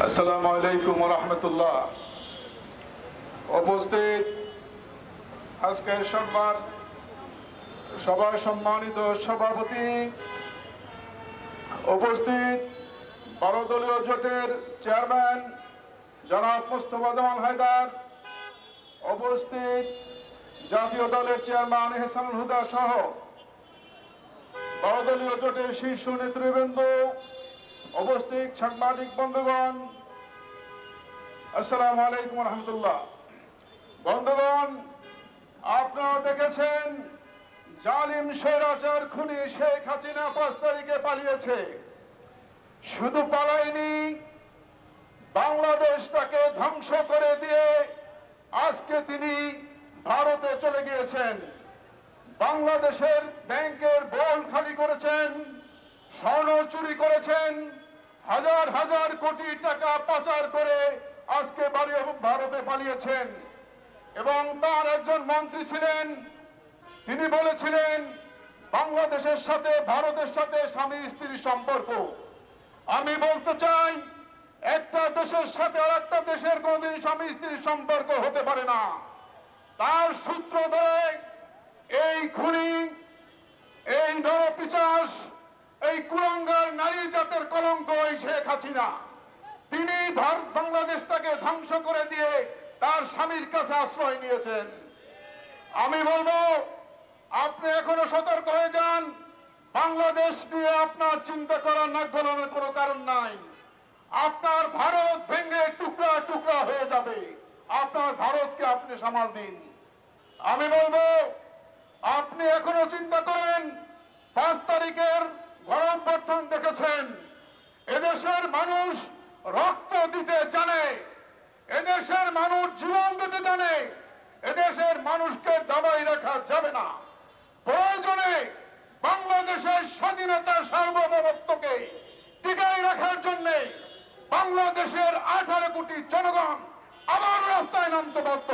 আসসালামু আলাইকুম ওয়া রাহমাতুল্লাহ। উপস্থিত আজকের সভার সম্মানিত সভাপতি, উপস্থিত 12 দলীয় জোটের চেয়ারম্যান জনাব মোস্তফা জামাল হায়দার, উপস্থিত জাতীয় দলের চেয়ারম্যান এহসানুল হুদা সহ 12 দলীয় জোটের শীর্ষ নেতৃবৃন্দ, উপস্থিত সাংবাদিক বন্ধুগণ, আসসালামু আলাইকুম ওয়া রাহমাতুল্লাহ। বন্ধুগণ, আপনারা দেখেছেন জালিম স্বৈরাচার খুনি শেখ হাসিনা 5 তারিখে পালিয়েছে। শুধু পালায়নি, বাংলাদেশটাকে ধ্বংস করে দিয়ে আজকে তিনি ভারতে চলে গিয়েছেন। বাংলাদেশের ব্যাংকের বোল খালি করেছেন, স্বর্ণ চুরি করেছেন, হাজার হাজার কোটি টাকা পাচার করে আজকে ভারতে পালিয়েছেন। এবং তার একজন মন্ত্রী ছিলেন, তিনি বলেছিলেন বাংলাদেশের সাথে ভারতের সাথে স্বামী স্ত্রীর সম্পর্ক। আমি বলতে চাই, একটা দেশের সাথে আর একটা দেশের কোনদিন স্বামী স্ত্রীর সম্পর্ক হতে পারে না। তার সূত্র ধরে এই খুনি, এই নরপিশাচ, এই কুলাঙ্গার নারী জাতের কলঙ্ক এই শেখ হাসিনা, তিনি বাংলাদেশটাকে ধ্বংস করে দিয়ে তার স্বামীর কাছে আশ্রয় নিয়েছেন। আমি বলবো, আপনি এখনো সতর্ক হয়ে যান। বাংলাদেশ নিয়ে আপনার চিন্তা করার, নাক গলানোর কোনো কারণ নাই। আপনার ভারত ভেঙে টুকরা টুকরা হয়ে যাবে। আপনার ভারতকে আপনি সামাল দিন। আমি বলবো, আপনি এখনো চিন্তা করেন। 5 তারিখের গণঅভ্যুত্থান দেখেছেন, এদেশের মানুষ রক্ত দিতে জানে, এদেশের মানুষ জীবন দিতে জানে। এদেশের মানুষকে দাবাই রাখা যাবে না। প্রয়োজনে বাংলাদেশের স্বাধীনতার সার্বভৌমত্বকে টিকাই রাখার জন্য বাংলাদেশের 18 কোটি জনগণ আবার রাস্তায় নামতে বাধ্য